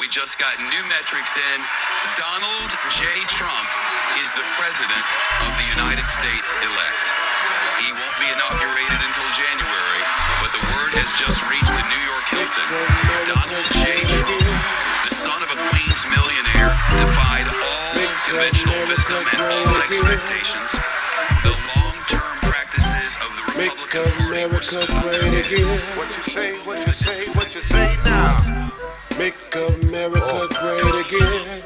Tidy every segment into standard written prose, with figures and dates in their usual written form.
We just got new metrics in. Donald J. Trump is the president of the United States elect. He won't be inaugurated until January, but the word has just reached the New York Hilton. Donald J. Trump, the son of a Queens millionaire, defied all conventional wisdom and all expectations. The long-term practices of the Republican Party were stood up. What you say, what you say, what you say now? Make America great again.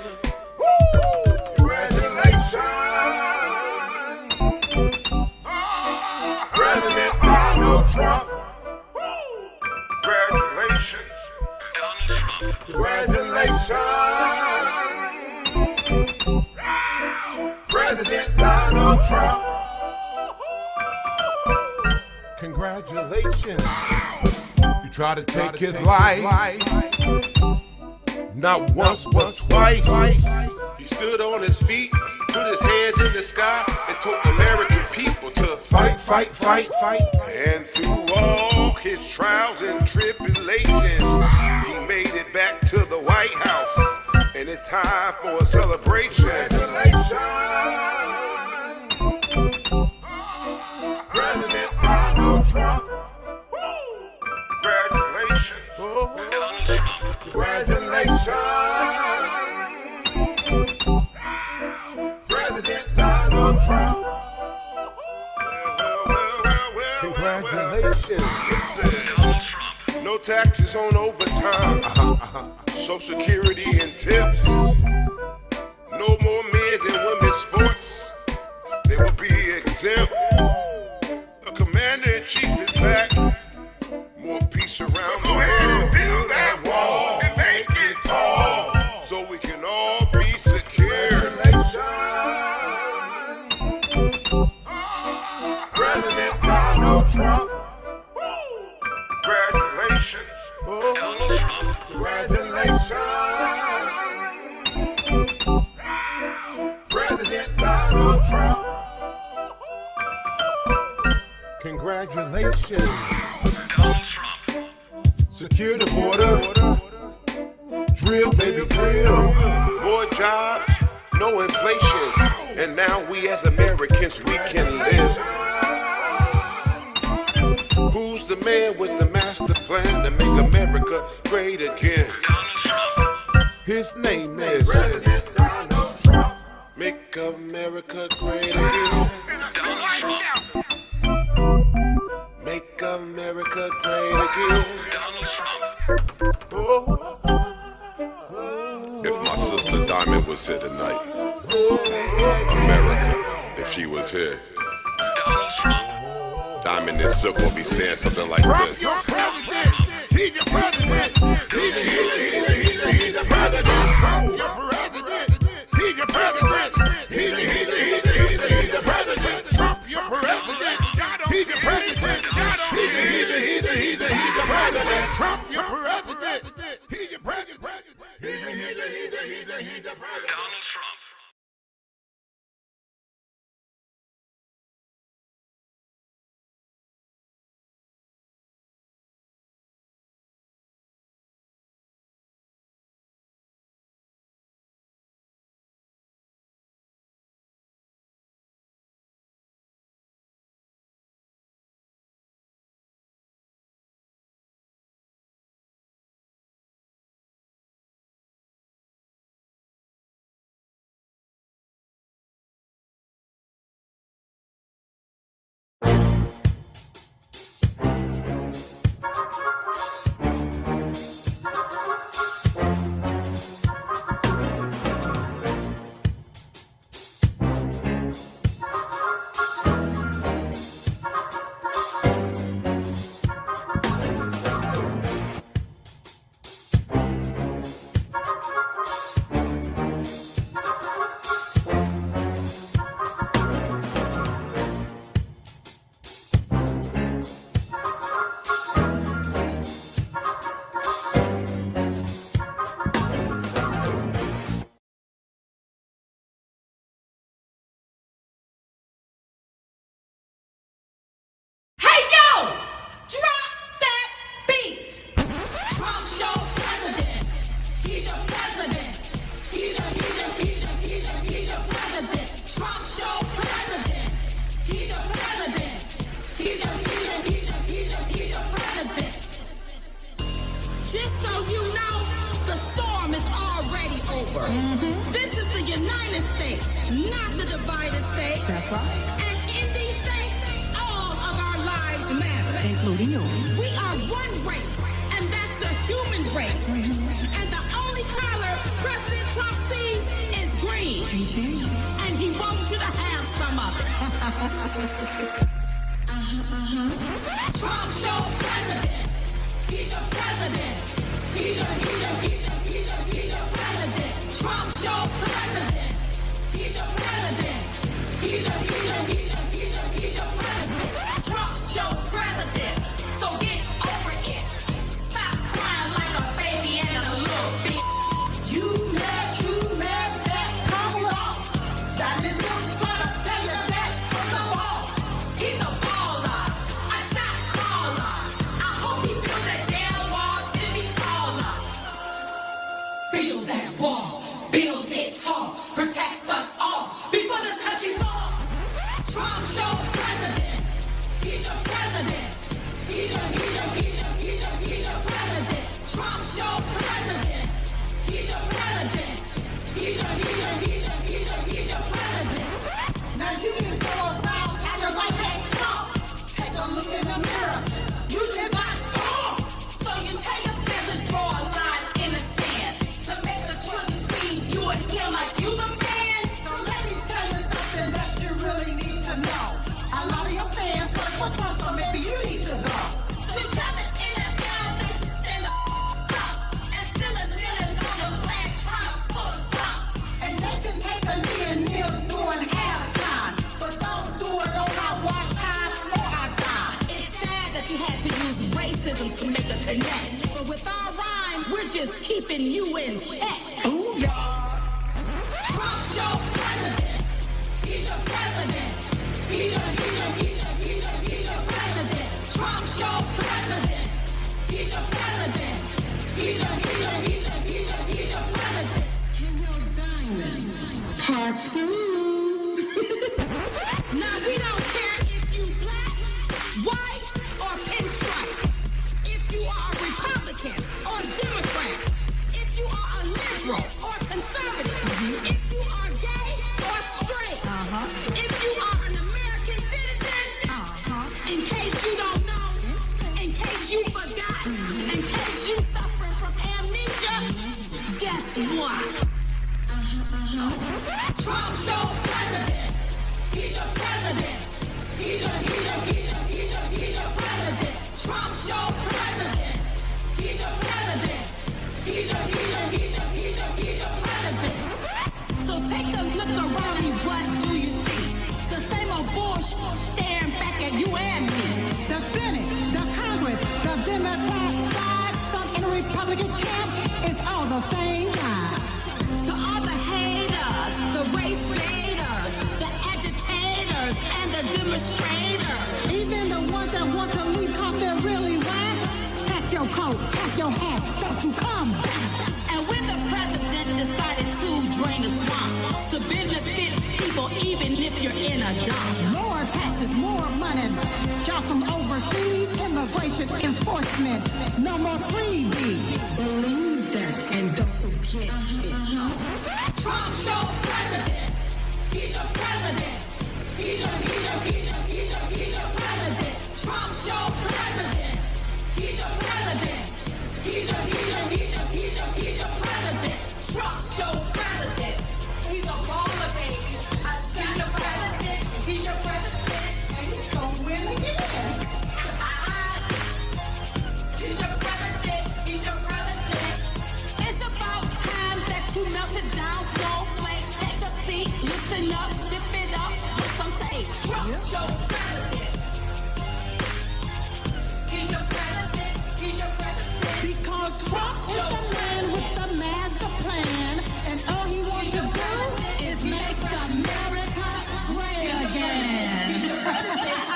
Congratulations, President Donald Trump. Congratulations, Donald Trump. congratulations, President Donald Trump. Congratulations. You try to take his life. Not once, but twice. He stood on his feet, put his hands in the sky, and told American people to fight, fight, fight, fight. And through all his trials and tribulations, he made it back to the White House. And it's time for a celebration. Congratulations, President Donald Trump. Congratulations, Donald Trump. congratulations, President Donald Trump. Well. Congratulations. Donald Trump. No taxes on overtime, Social Security and tips. No more men's and women's sports. They will be exempt. The commander-in-chief is back. More peace around the world. Build that wall and make it tall, so we can all be secure. President Donald Trump. Congratulations. Donald Trump. Congratulations, President Donald Trump. Congratulations. Donald Trump. Secure the border. Drill, baby, drill. More jobs, no inflation, and now we as Americans, we can live. Who's the man with the master plan to make America great again? Donald Trump. His name is President Donald Trump. Make America great again. Donald Trump. Make America great again. Donald Trump. If my sister Diamond was here tonight, America, if she was here, Donald Trump. Diamond and Silk will be saying something like this. Your president, he's your president, he's the president. Trump, your president, he's your president, he's the president. Trump, your president, he's your president, he's the president. Trump, your president, he's your president, he's the president. Donald Trump. Just so you know, the storm is already over. This is the United States, not the divided states. That's right. And in these states, all of our lives matter. Including yours. We are one race, and that's the human race. And the only color President Trump sees is green. Ching-ching. And he wants you to have some of it. Trump's your president. He's your president. He's your president. Trump's your president. He's your president. He's your president. Trump's your president. So get over it. Stop crying like a baby and a little bitch. You mad that come off. That is him trying to tell you that Trump's a ball. He's a baller. A shot caller. I hope he builds that damn wall 10 feet taller. Build that wall. Build it tall. Protect us all before this country falls. Trump's your president. He's your president. He's your president. Trump's your president. He's your president. He's your president. Now you can go around acting like that Trump. Take a look in the mirror. You just got stormed. So you tell your friends to draw a line in the sand to make the children scream you and him like you the man. So let me tell you something that you really need to know. A lot of your fans vote for Trump, so maybe you need to go. So tell the NFL they should stand up and still a kneeling on the flag trying to pull us up. And they can take a knee and kneel during halftime, but don't do it on our watch time or our time. It's sad that you had to use racism to make a connect, but with our rhyme, we're just keeping you in check. Ooh, y'all. Trump's your president. He's your president. He's your president. Trump's your president. He's your president. He's your president. Part 2. Now we don't care if you black, white, or pinstripe. If you are a Republican or Democrat. If you are a liberal or conservative. If you are gay or straight. If you are an American citizen. In case you don't know. In case you forgot. In case you suffering from amnesia. Guess what? Trump's your president. He's your president. He's your president. Trump's your president. He's your president. He's your president. So take a look around you. What do you see? The same old bullshit staring back at you and me. The Senate, the Congress, the Democrats side, some in the Republican camp, it's all the same guy. To all the haters, the race baiters, the agitators, and the demonstrators. Even the ones that want to leave cause they're really whack. Pack your coat, pack your hat, don't you come back. And when the president decided to drain the swamp to benefit people even if you're in a dump. More taxes, more money, jobs from overseas, immigration enforcement, no more freebies. Believe that and don't forget it. Trump's your president. He's your president. He's your president. Trump's your president. He's your president. He's your president. Trump's your president. He's a baller, baby. He's your president. He's your president. And he's gonna win again. He's your president. He's your president. It's about time that you melted down snowflakes. Take a seat, listen up, zip it up with some tape. Trump's your president. He's your president. He's your president. Because Trump is the man with the master plan, and all he wants to do is make America great again. He's your president.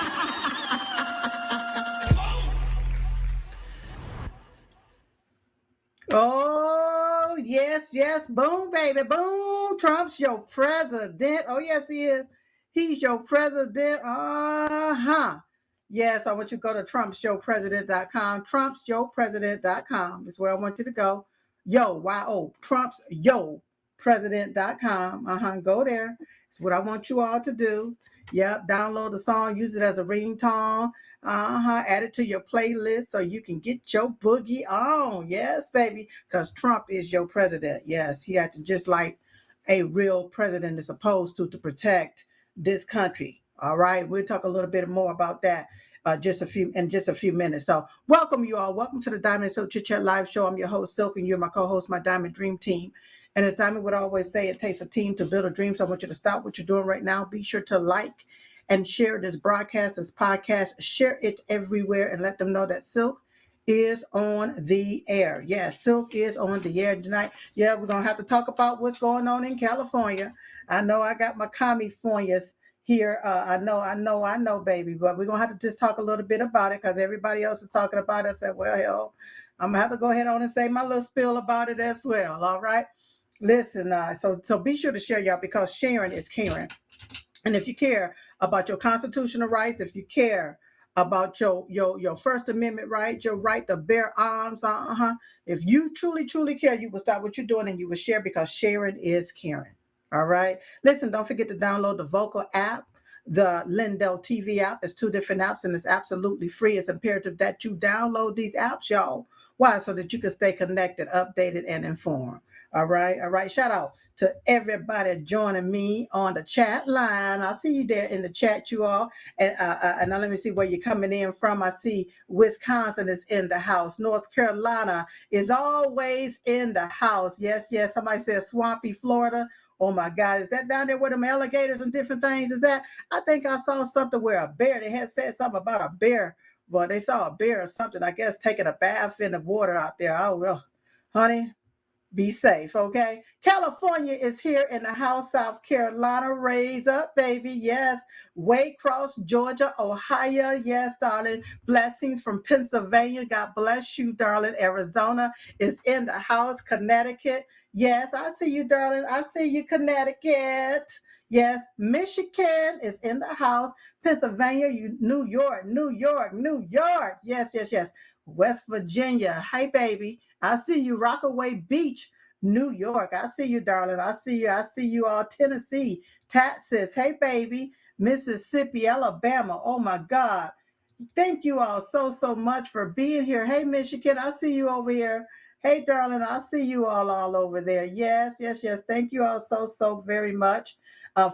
Oh, yes, boom, baby, boom. Trump's your president. Oh, yes, he is. He's your president. Yes, I want you to go to trumpsyopresident.com. Trumpsyopresident.com is where I want you to go. Yo, Y-O, trumpsyopresident.com. Go there. It's what I want you all to do. Yep, download the song, use it as a ringtone. Add it to your playlist so you can get your boogie on. Yes, baby, because Trump is your president. Yes, he had to, just like a real president is supposed to protect this country. All right, we'll talk a little bit more about that just a few minutes. So welcome you all. Welcome to the Diamond So Chit Chat Live Show. I'm your host, Silk, and you're my co-host, my Diamond Dream Team. And as Diamond would always say, it takes a team to build a dream. So I want you to stop what you're doing right now. Be sure to like and share this broadcast, this podcast. Share it everywhere and let them know that Silk is on the air. Yes, Silk is on the air tonight. Yeah, we're going to have to talk about what's going on in California. I know I got my Californias here. I know, baby, but we're going to have to just talk a little bit about it because everybody else is talking about it. I said, well, hell, I'm going to have to go ahead on and say my little spiel about it as well. All right. Listen, so be sure to share, y'all, because sharing is caring. And if you care about your constitutional rights, if you care about your First Amendment right, your right to bear arms, if you truly care, you will stop what you're doing and you will share because sharing is caring. All right. Listen, don't forget to download the Vocal app, the Lindell TV app. It's two different apps and it's absolutely free. It's imperative that you download these apps, y'all. Why? So that you can stay connected, updated, and informed. All right. All right. Shout out to everybody joining me on the chat line. I see you there in the chat, you all. And now let me see where you're coming in from. I see Wisconsin is in the house. North Carolina is always in the house. Yes, yes. Somebody said Swampy, Florida. Oh my God, is that down there with them alligators and different things? Is that? I think I saw something where a bear, they had said something about a bear. Well, they saw a bear or something, I guess, taking a bath in the water out there. Oh, well, honey, be safe, okay? California is here in the house. South Carolina, raise up, baby. Yes. Waycross, Georgia, Ohio. Yes, darling. Blessings from Pennsylvania. God bless you, darling. Arizona is in the house. Connecticut. Yes, I see you, darling. I see you, Connecticut. Yes, Michigan is in the house. Pennsylvania, New York. Yes, yes, yes. West Virginia. Hey, baby. I see you, Rockaway Beach, New York. I see you, darling. I see you all, Tennessee, Texas. Hey, baby. Mississippi, Alabama. Oh, my God. Thank you all so much for being here. Hey, Michigan, I see you over here. Hey, darling, I see you all over there. Yes, yes, yes. Thank you all so very much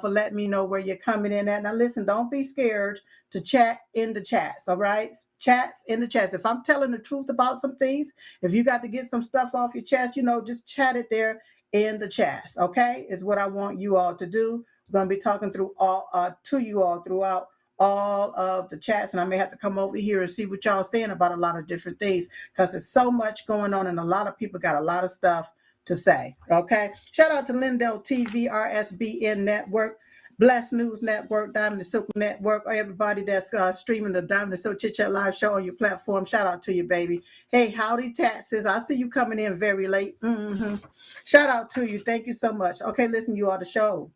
for letting me know where you're coming in at. Now, listen, don't be scared to chat in the chats, all right? Chats in the chats. If I'm telling the truth about some things, if you got to get some stuff off your chest, just chat it there in the chats, okay? Is what I want you all to do. I'm going to be talking through to you all throughout all of the chats, and I may have to come over here and see what y'all saying about a lot of different things because there's so much going on and a lot of people got a lot of stuff to say. Okay, shout out to Lindell TV, RSBN Network, Bless News Network, Diamond and Silk Network, everybody that's streaming the Diamond and Silk Chit Chat Live Show on your platform. Shout out to you, baby. Hey, howdy taxes. I see you coming in very late. Shout out to you. Thank you so much. Okay, listen, you all, the show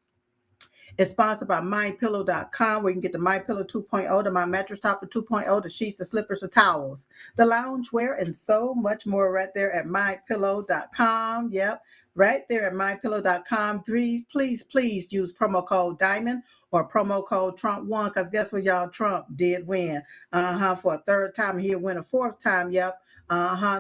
is sponsored by MyPillow.com, where you can get the MyPillow 2.0, the My Mattress Topper 2.0, the sheets, the slippers, the towels, the loungewear, and so much more right there at MyPillow.com. Yep, right there at MyPillow.com. Please use promo code DIAMOND or promo code Trump1, because guess what, y'all? Trump did win. For a third time. He'll win a fourth time. Yep.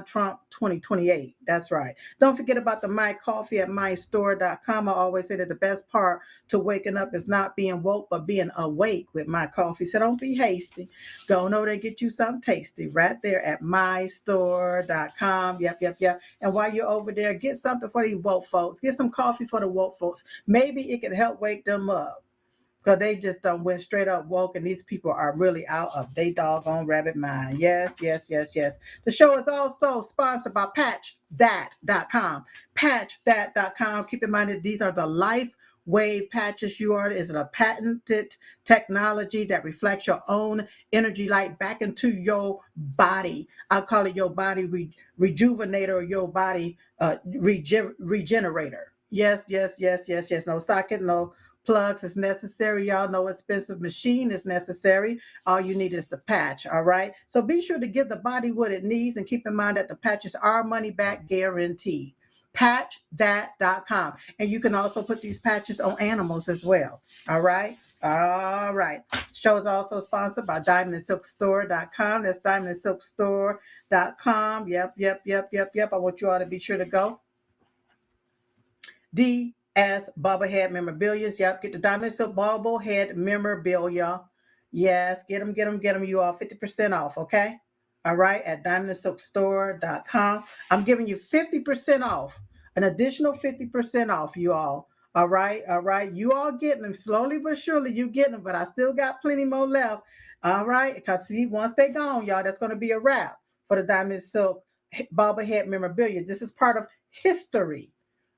Trump 2028. That's right. Don't forget about the My Coffee at mystore.com. I always say that the best part to waking up is not being woke, but being awake with My Coffee. So don't be hasty. Go over there and get you something tasty right there at mystore.com. Yep. And while you're over there, get something for these woke folks. Get some coffee for the woke folks. Maybe it can help wake them up, because they just went straight up woke, and these people are really out of their doggone rabbit mind. Yes. The show is also sponsored by patchthat.com. Patchthat.com. Keep in mind that these are the Life Wave patches. Is a patented technology that reflects your own energy light back into your body. I'll call it your body rejuvenator, or your body regenerator. Yes. No socket, no plugs is necessary. Y'all know expensive machine is necessary. All you need is the patch, all right? So be sure to give the body what it needs, and keep in mind that the patches are money back guaranteed. Patchthat.com. And you can also put these patches on animals as well, all right? All right. Show is also sponsored by diamondandsilkstore.com. That's diamondandsilkstore.com. Yep. I want you all to be sure to go. DS bobblehead memorabilia. Yep, get the Diamond Silk bobblehead memorabilia. Yes, get them. You all 50% off, okay? All right, at diamondsilkstore.com. I'm giving you 50% off, an additional 50% off, you all. All right. You all getting them slowly but surely. You getting them, but I still got plenty more left. All right, because see, once they gone, y'all, that's going to be a wrap for the Diamond Silk bobblehead memorabilia. This is part of history.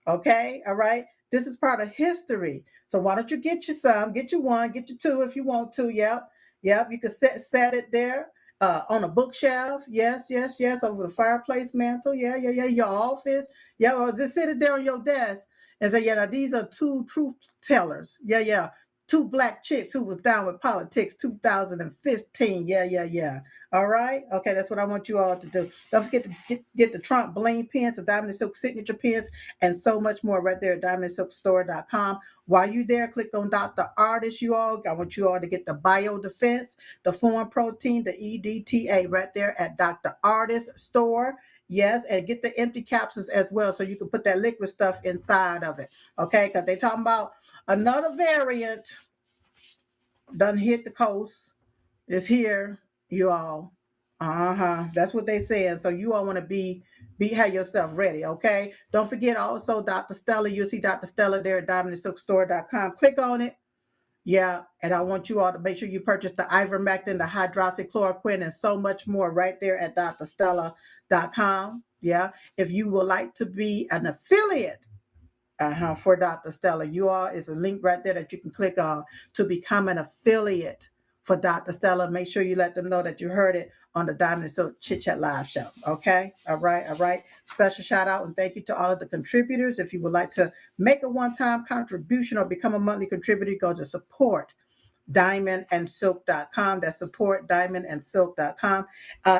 Okay, all right. This is part of history. So why don't you get you some? Get you one, get you two if you want to. Yep. You can set it there on a bookshelf. Yes. Over the fireplace mantle. Yeah. Your office. Yeah. Or just sit it there on your desk and say, yeah, now these are two truth tellers. Yeah. Two black chicks who was down with politics 2015. Yeah. All right. Okay, that's what I want you all to do. Don't forget to get the Trump bling pins, the Diamond and Silk signature pins, and so much more right there at diamondsilkstore.com. While you're there, click on Dr. Artist, you all. I want you all to get the biodefense, the foreign protein, the EDTA right there at Dr. Artist store. Yes, and get the empty capsules as well, so you can put that liquid stuff inside of it. Okay, because they talking about another variant done hit the coast. It's here, you all. That's what they saying. So you all want to have yourself ready, okay? Don't forget also Dr. Stella. You'll see Dr. Stella there at diamondandsilkstore.com. Click on it. Yeah, and I want you all to make sure you purchase the ivermectin, the hydroxychloroquine, and so much more right there at drstella.com. Yeah, if you would like to be an affiliate for Dr. Stella, you all, is a link right there that you can click on to become an affiliate for Dr. Stella. Make sure you let them know that you heard it on the Diamond and Silk Chit Chat Live show. Okay. All right. Special shout out and thank you to all of the contributors. If you would like to make a one-time contribution or become a monthly contributor, go to support diamondandsilk.com. That's support diamondandsilk.com.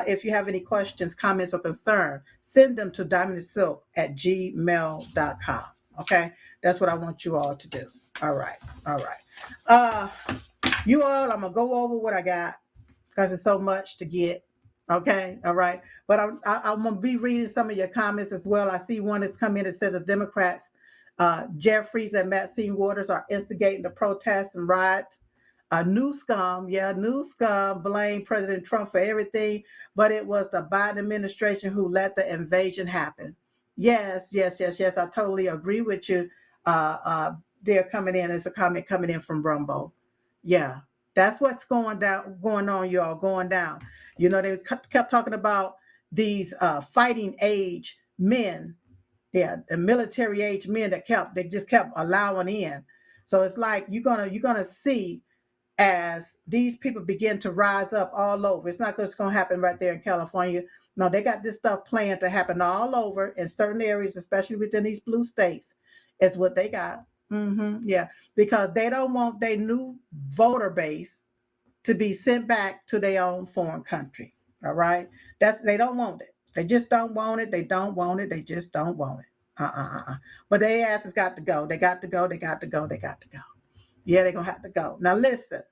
If you have any questions, comments, or concern, send them to diamondandsilk@gmail.com. Okay, that's what I want you all to do. All right. You all, I'm gonna go over what I got because it's so much to get. Okay, all right. But I'm gonna be reading some of your comments as well. I see one that's come in that says the Democrats, Jeffries and Maxine Waters, are instigating the protests and riots. New scum blame President Trump for everything, but it was the Biden administration who let the invasion happen. Yes. I totally agree with you. They're coming in as a comment coming in from Rumbo. Yeah, that's what's going on, y'all, going down. You know, they kept talking about these fighting age men. Yeah, the military age men they just kept allowing in. So it's like you're gonna see as these people begin to rise up all over. It's not just going to happen right there in California. No, they got this stuff planned to happen all over in certain areas, especially within these blue states. Is what they got. Yeah, because they don't want their new voter base to be sent back to their own foreign country. All right, they don't want it. They just don't want it. They don't want it. They just don't want it. But their asses got to go. They got to go. Yeah, they're going to have to go. Now, listen,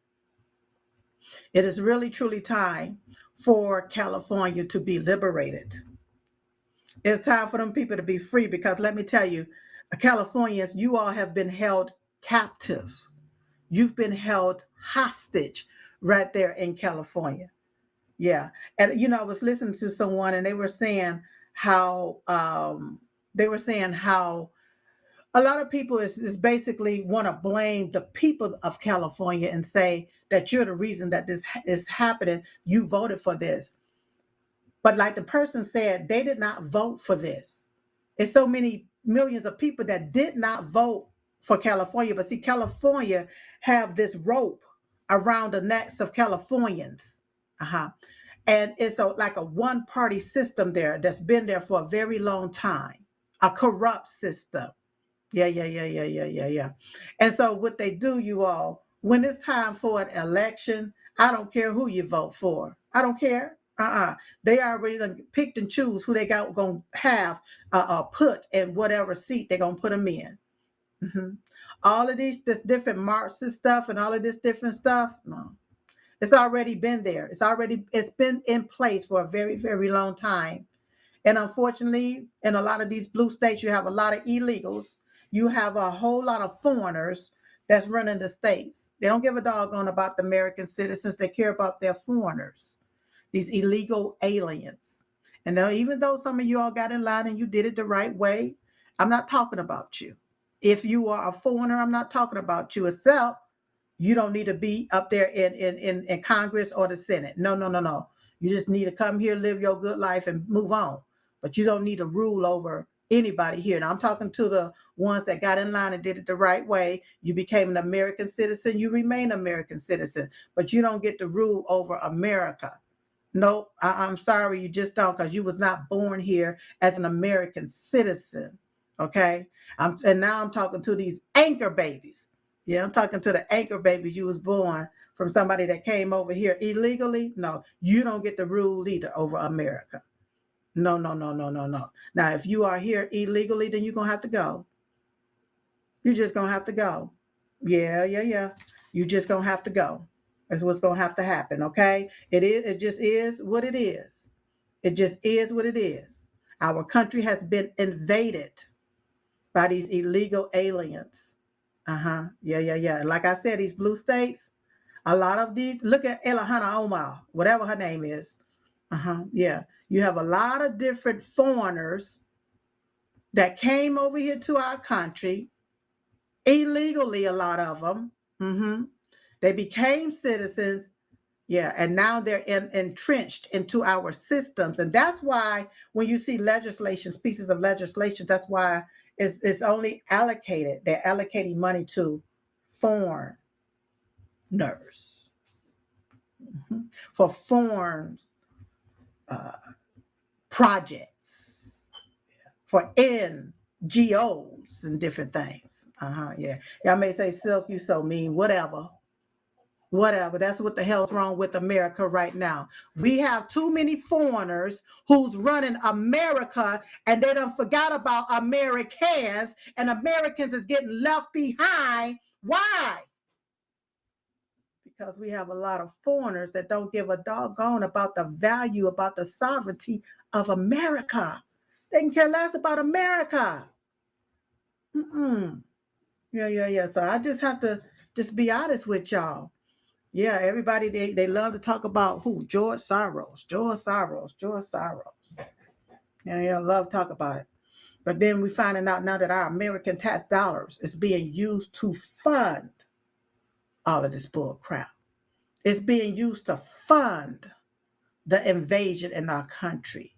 it is really, truly time for California to be liberated. It's time for them people to be free because let me tell you, Californians, you all have been held captive. You've been held hostage right there in California. Yeah. And, you know, I was listening to someone and they were saying how a lot of people is basically want to blame the people of California and say that you're the reason that this is happening. You voted for this. But like the person said, they did not vote for this. It's so many millions of people that did not vote for California. But see, California have this rope around the necks of Californians. And it's like a one-party system there that's been there for a very long time, a corrupt system. Yeah. And so what they do, you all, when it's time for an election, I don't care who you vote for. I don't care. They already done picked and choose who they got going to have put in whatever seat they're going to put them in. Mhm. All of this different Marxist stuff and all of this different stuff, no. It's already been there. It's been in place for a very, very long time. And unfortunately, in a lot of these blue states, you have a lot of illegals. You have a whole lot of foreigners that's running the states. They don't give a doggone about the American citizens. They care about their foreigners, these illegal aliens. And now, even though some of you all got in line and you did it the right way, I'm not talking about you. If you are a foreigner, I'm not talking about you, except you don't need to be up there in Congress or the Senate. No. You just need to come here, live your good life, and move on. But you don't need to rule over anybody here. Now, I'm talking to the ones that got in line and did it the right way. You became an American citizen. You remain an American citizen. But you don't get to rule over America. Nope, I'm sorry, you just don't, because you was not born here as an American citizen. Okay? And now I'm talking to these anchor babies. Yeah, I'm talking to the anchor babies you was born from somebody that came over here illegally. No, you don't get the rule either over America. No. Now, if you are here illegally, then you're going to have to go. You're just going to have to go. Yeah. You're just going to have to go. That's what's going to have to happen, okay? It just is what it is. It just is what it is. Our country has been invaded by these illegal aliens. Yeah. Like I said, these blue states, a lot of these, look at Elahana Omar, whatever her name is. Yeah. You have a lot of different foreigners that came over here to our country, illegally, a lot of them. They became citizens. Yeah, and now they're entrenched into our systems. And that's why when you see legislations, pieces of legislation, that's why it's only allocated. They're allocating money to foreigners, for foreign projects, for NGOs and different things. Yeah. Y'all may say, Silk, you so mean, whatever. That's what the hell's wrong with America right now. We have too many foreigners who's running America, and they done forgot about Americans, and Americans is getting left behind. Why? Because we have a lot of foreigners that don't give a doggone about the value, about the sovereignty of America. They can care less about America. Yeah. So I just have to just be honest with y'all. Yeah, everybody, they love to talk about who? George Soros. Yeah, love to talk about it. But then we're finding out now that our American tax dollars is being used to fund all of this bull crap. It's being used to fund the invasion in our country.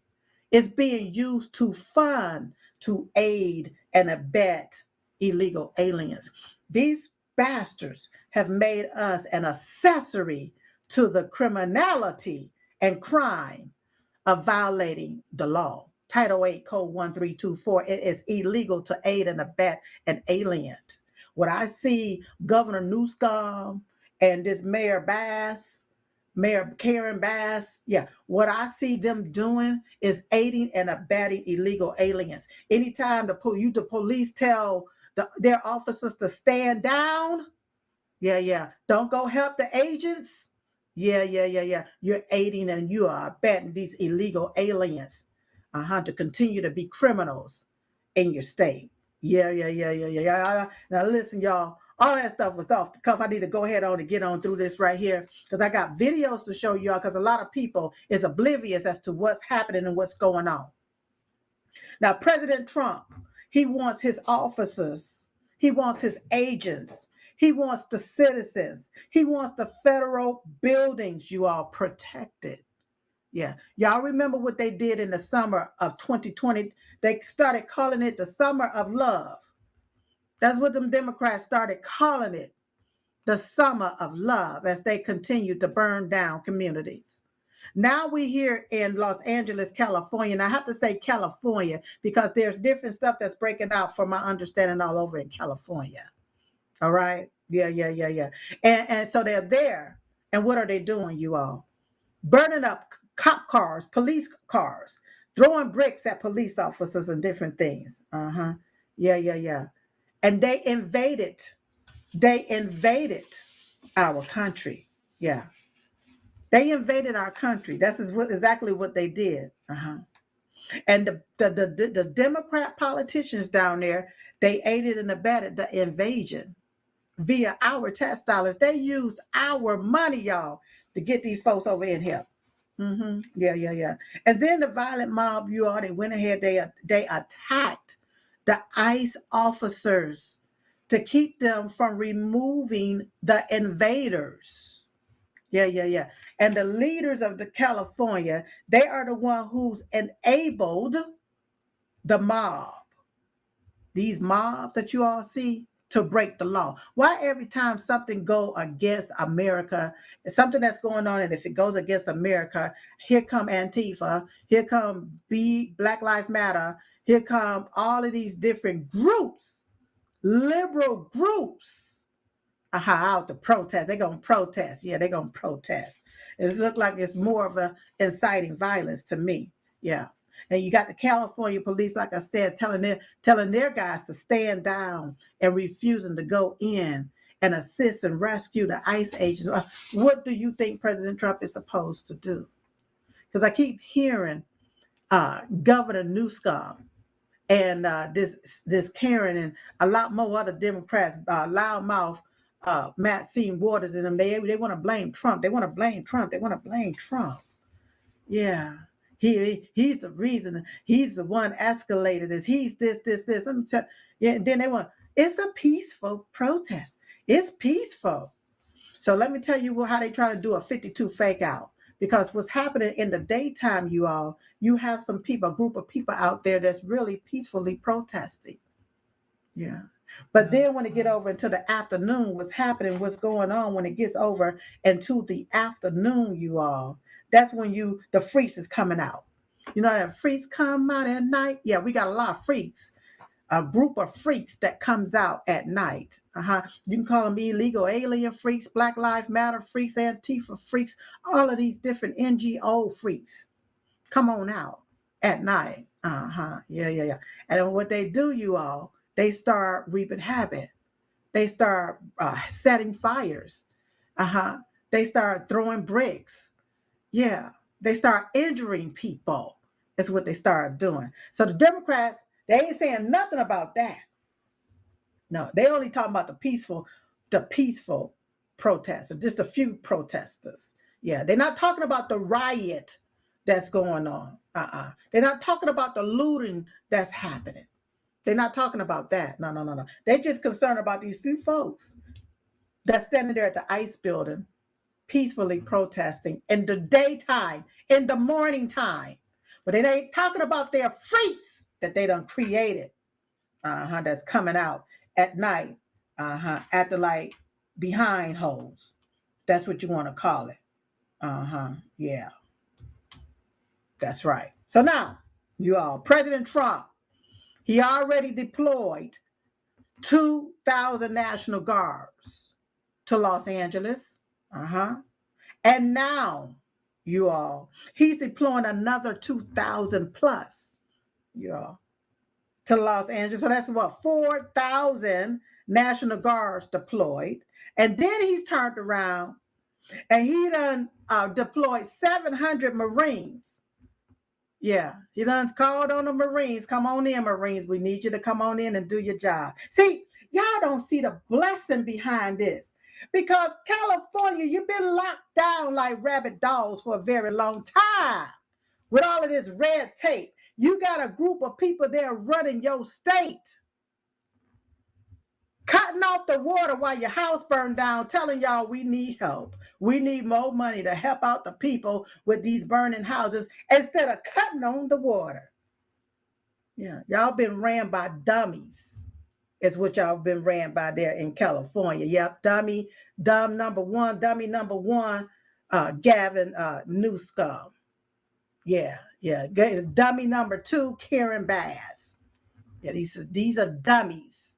It's being used to fund, to aid and abet illegal aliens. These bastards have made us an accessory to the criminality and crime of violating the law. Title 8, Code 1324, it is illegal to aid and abet an alien. What I see Governor Newsom and this Mayor Karen Bass, yeah, what I see them doing is aiding and abetting illegal aliens. Anytime the police tell their officers to stand down, yeah, don't go help the agents. Yeah. You're aiding and you are abetting these illegal aliens to continue to be criminals in your state. Yeah. Now listen, y'all. All that stuff was off the cuff. I need to go ahead on and get on through this right here because I got videos to show y'all because a lot of people is oblivious as to what's happening and what's going on. Now, President Trump, he wants his officers, he wants his agents, he wants the citizens, he wants the federal buildings, you all, protected. Yeah. Y'all remember what they did in the summer of 2020? They started calling it the summer of love. That's what them Democrats started calling it, the summer of love, as they continued to burn down communities. Now we here in Los Angeles, California, and I have to say California because there's different stuff that's breaking out from my understanding all over in California. All right. Yeah. And so they're there. And what are they doing, you all? Burning up cop cars, police cars, throwing bricks at police officers and different things. Yeah. And they invaded our country. Yeah. They invaded our country. That's exactly what they did. And the Democrat politicians down there, they aided and abetted the invasion via our tax dollars. They used our money, y'all, to get these folks over in here. Yeah. And then the violent mob, you all, they went ahead, they attacked the ICE officers to keep them from removing the invaders. Yeah. And the leaders of the California, they are the one who's enabled the mob. These mobs that you all see to break the law. Why every time something go against America, something that's going on, and if it goes against America, here come Antifa, here come Black Lives Matter, here come all of these different groups, liberal groups, out to protest. They're going to protest. Yeah, they're going to protest. It looks like it's more of a inciting violence to me. Yeah. And you got the California police, like I said, telling their guys to stand down and refusing to go in and assist and rescue the ICE agents. What do you think President Trump is supposed to do? Because I keep hearing Governor Newsom and this Karen and a lot more other Democrats, loudmouth Maxine Waters and them. They want to blame Trump. They want to blame Trump. Yeah. He's the reason. He's the one escalated this. He's this. Let me tell you. And then it's a peaceful protest. It's peaceful. So let me tell you how they try to do a 52 fake out. Because what's happening in the daytime, you all, you have some people, a group of people out there that's really peacefully protesting. Yeah. But then when it get over into the afternoon, what's going on when it gets over into the afternoon, you all, that's when the freaks is coming out. You know that freaks come out at night? Yeah, we got a lot of freaks. A group of freaks that comes out at night. You can call them illegal alien freaks, Black Lives Matter freaks, Antifa freaks, all of these different NGO freaks come on out at night. Yeah. And what they do, you all, they start reaping havoc. They start setting fires. They start throwing bricks. Yeah. They start injuring people. That's what they start doing. So the Democrats, they ain't saying nothing about that. No, they only talking about the peaceful protesters, just a few protesters. Yeah, they're not talking about the riot that's going on. They're not talking about the looting that's happening. They're not talking about that. No. They're just concerned about these few folks that's standing there at the ICE building, peacefully protesting in the daytime, in the morning time. But they ain't talking about their freaks that they done created, that's coming out at night, at the light, behind holes. That's what you want to call it. Yeah. That's right. So now, you all, President Trump, he already deployed 2,000 National Guards to Los Angeles. And now, you all, he's deploying another 2,000 plus, you all, to Los Angeles. So that's what, 4,000 National Guards deployed. And then he's turned around and he done deployed 700 Marines. Yeah, he done called on the Marines. Come on in, Marines. We need you to come on in and do your job. See, y'all don't see the blessing behind this. Because California, you've been locked down like rabid dogs for a very long time. With all of this red tape, you got a group of people there running your state. Cutting off the water while your house burned down, telling y'all we need help. We need more money to help out the people with these burning houses instead of cutting on the water. Yeah, y'all been ran by dummies. Is what y'all been ran by there in California. Yep, dummy number one, Gavin Newscomb. Yeah. Dummy number 2, Karen Bass. Yeah, these are dummies.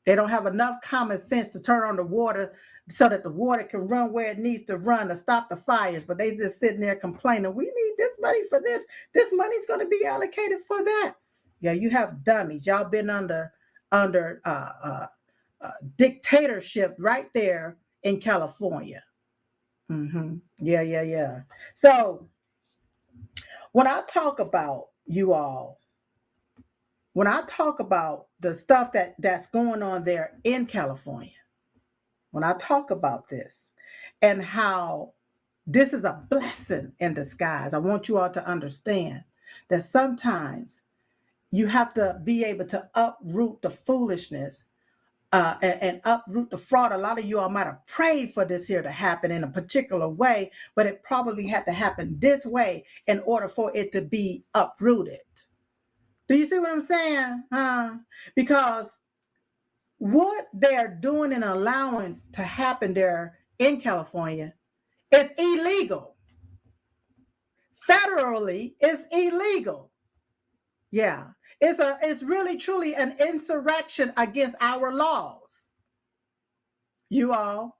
They don't have enough common sense to turn on the water so that the water can run where it needs to run to stop the fires. But they just sitting there complaining, we need this money for this. This money's going to be allocated for that. Yeah, you have dummies. Y'all been under dictatorship right there in California. Yeah. So when I talk about you all, when I talk about the stuff that's going on there in California, when I talk about this and how this is a blessing in disguise, I want you all to understand that sometimes you have to be able to uproot the foolishness and uproot the fraud. A lot of you all might have prayed for this here to happen in a particular way, but it probably had to happen this way in order for it to be uprooted. Do you see what I'm saying? Because what they're doing and allowing to happen there in California is illegal. Federally, it's illegal. Yeah. It's really truly an insurrection against our laws. You all.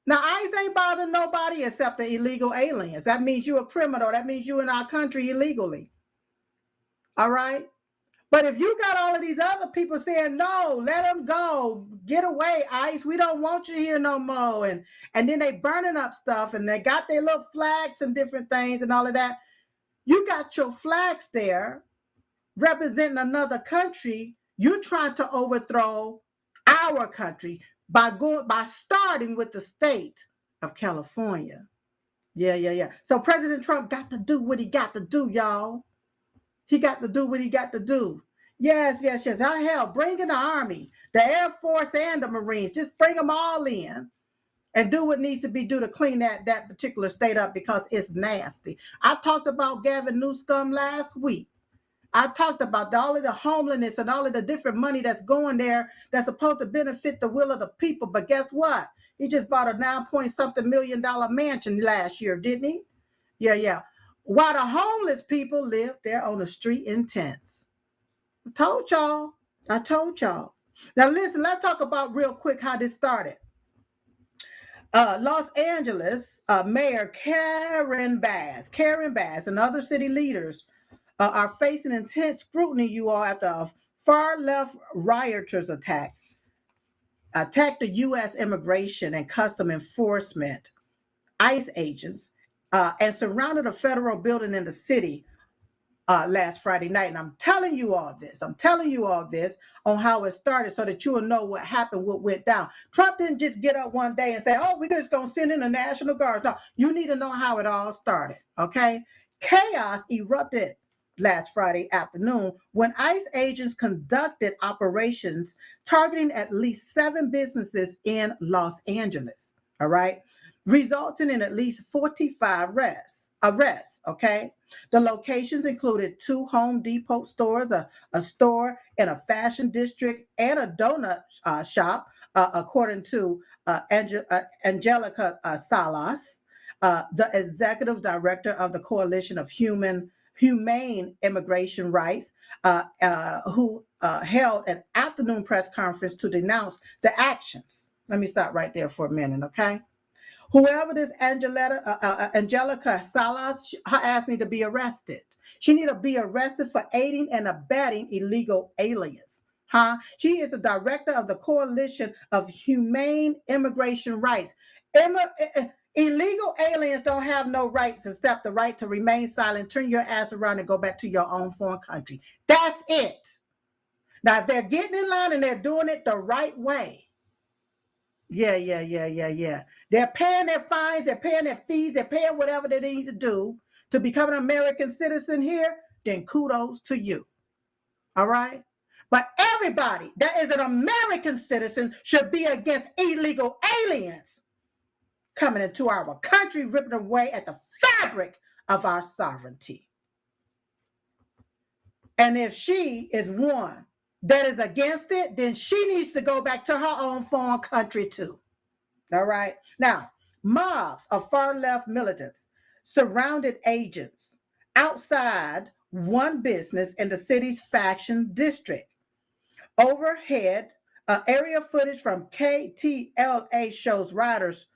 Now, ICE ain't bothering nobody except the illegal aliens. That means you're a criminal. That means you're in our country illegally. All right? But if you got all of these other people saying, no, let them go, get away, ICE, we don't want you here no more. And then they burning up stuff and they got their little flags and different things and all of that. You got your flags there representing another country. You're trying to overthrow our country by starting with the state of California. Yeah. So President Trump got to do what he got to do, y'all. He got to do what he got to do. Yes. Hell, bring in the Army, the Air Force, and the Marines. Just bring them all in and do what needs to be done to clean that particular state up because it's nasty. I talked about Gavin Newscomb last week. I talked about all of the homelessness and all of the different money that's going there that's supposed to benefit the will of the people. But guess what? He just bought a $9-point-something million mansion last year, didn't he? Yeah. While the homeless people live there on the street in tents. I told y'all. Now listen, let's talk about real quick how this started. Los Angeles Mayor Karen Bass and other city leaders are facing intense scrutiny, you all, after a far-left rioters attacked the U.S. Immigration and Custom Enforcement ICE agents and surrounded a federal building in the city last Friday night. And I'm telling you all this on how it started so that you will know what happened, what went down. Trump didn't just get up one day and say, oh, we're just going to send in the National Guard. No, you need to know how it all started, okay? Chaos erupted last Friday afternoon when ICE agents conducted operations targeting at least 7 businesses in Los Angeles, all right, resulting in at least 45 arrests, okay? The locations included 2 Home Depot stores, a store in a fashion district, and a donut shop, according to Angelica Salas, the executive director of the Coalition of Humane Immigration Rights, who held an afternoon press conference to denounce the actions. Let me stop right there for a minute, okay? Whoever this Angelica Salas asked me to be arrested. She need to be arrested for aiding and abetting illegal aliens. She is the director of the Coalition of Humane Immigration Rights. Illegal aliens don't have no rights except the right to remain silent, turn your ass around, and go back to your own foreign country. That's it. Now, if they're getting in line and they're doing it the right way, yeah. They're paying their fines, they're paying their fees, they're paying whatever they need to do to become an American citizen here, then kudos to you. All right? But everybody that is an American citizen should be against illegal aliens coming into our country, ripping away at the fabric of our sovereignty. And if she is one that is against it, then she needs to go back to her own foreign country too. All right. Now, Mobs of far-left militants surrounded agents outside one business in the city's fashion district. Overhead, area footage from KTLA shows rioters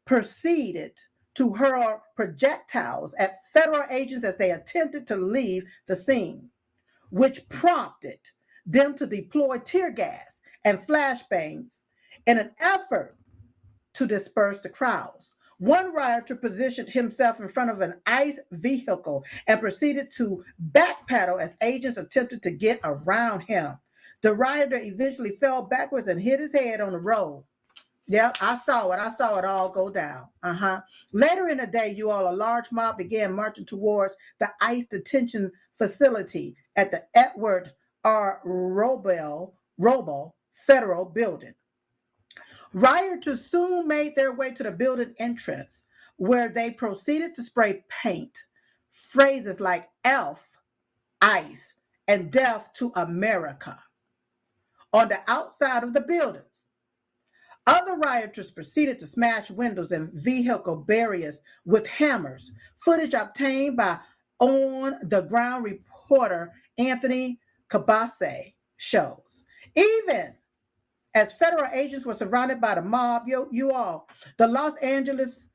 proceeded to hurl projectiles at federal agents as they attempted to leave the scene, which prompted them to deploy tear gas and flashbangs in an effort to disperse the crowds. One rioter positioned himself in front of an ICE vehicle and proceeded to backpedal as agents attempted to get around him. The rioter eventually fell backwards and hit his head on the road. Yep, I saw it. I saw it all go down. Later in the day, you all, a large mob began marching towards the ICE detention facility at the Edward R. Robo Federal Building. Rioters soon made their way to the building entrance, where they proceeded to spray paint. Phrases like "Elf," "ICE," and "Death to America" on the outside of the buildings. Other rioters proceeded to smash windows and vehicle barriers with hammers. Footage obtained by on-the-ground reporter Anthony Kabase shows. Even as federal agents were surrounded by the mob, you all, the Los Angeles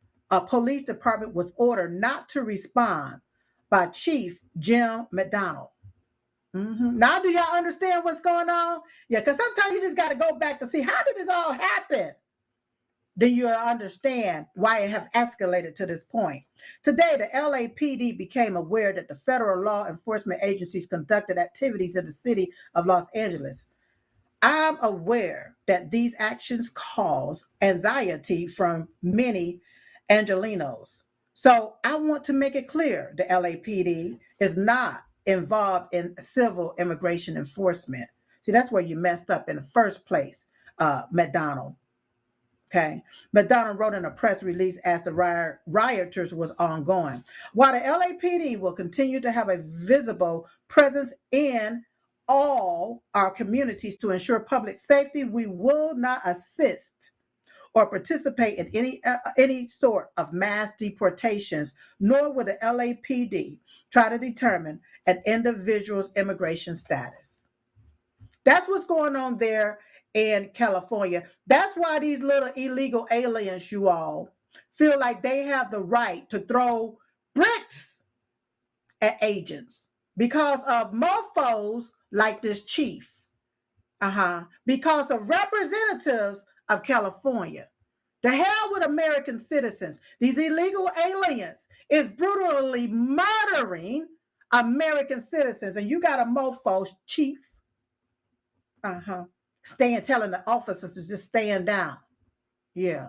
Police Department was ordered not to respond by Chief Jim McDonald. Now, do y'all understand what's going on? Yeah, because sometimes you just got to go back to see, how did this all happen? Then you'll understand why it have escalated to this point. Today, the LAPD became aware that the federal law enforcement agencies conducted activities in the city of Los Angeles. I'm aware that these actions cause anxiety from many Angelenos. So I want to make it clear the LAPD is not involved in civil immigration enforcement. See, that's where you messed up in the first place, McDonald. Okay. McDonald wrote in a press release as the rioters was ongoing. While the LAPD will continue to have a visible presence in all our communities to ensure public safety, we will not assist or participate in any sort of mass deportations, nor will the LAPD try to determine an individual's immigration status. That's what's going on there in California. That's why these little illegal aliens, you all, feel like they have the right to throw bricks at agents because of mofos like this chief. Because of representatives of California. The hell with American citizens. These illegal aliens is brutally murdering American citizens. And you got a mofo chief. Telling the officers to just stand down. Yeah.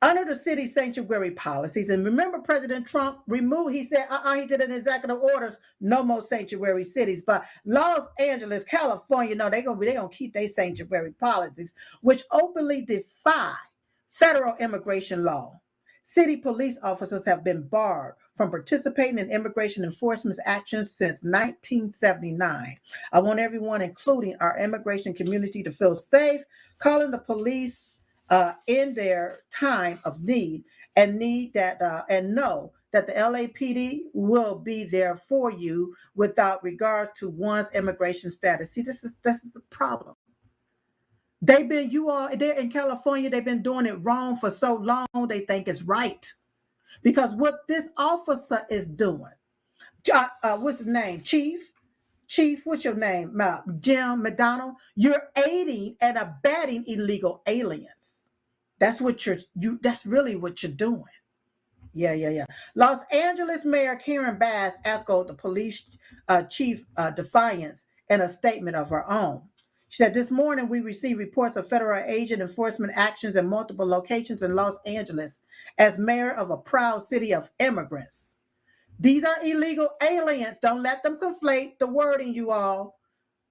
Under the city sanctuary policies, and remember President Trump he said, he did an executive orders, no more sanctuary cities. But Los Angeles, California, no, they're gonna keep their sanctuary policies, which openly defy federal immigration law. City police officers have been barred from participating in immigration enforcement actions since 1979. I want everyone, including our immigration community, to feel safe, calling the police in their time of need, and know that the LAPD will be there for you without regard to one's immigration status. See, this is the problem. They're in California, they've been doing it wrong for so long, they think it's right. Because what this officer is doing, what's his name? Chief, what's your name? Jim McDonald. You're aiding and abetting illegal aliens. That's what that's really what you're doing. Yeah. Los Angeles Mayor Karen Bass echoed the police chief defiance in a statement of her own. She said, "This morning we received reports of federal agent enforcement actions in multiple locations in Los Angeles as mayor of a proud city of immigrants. These are illegal aliens. Don't let them conflate the wording, you all.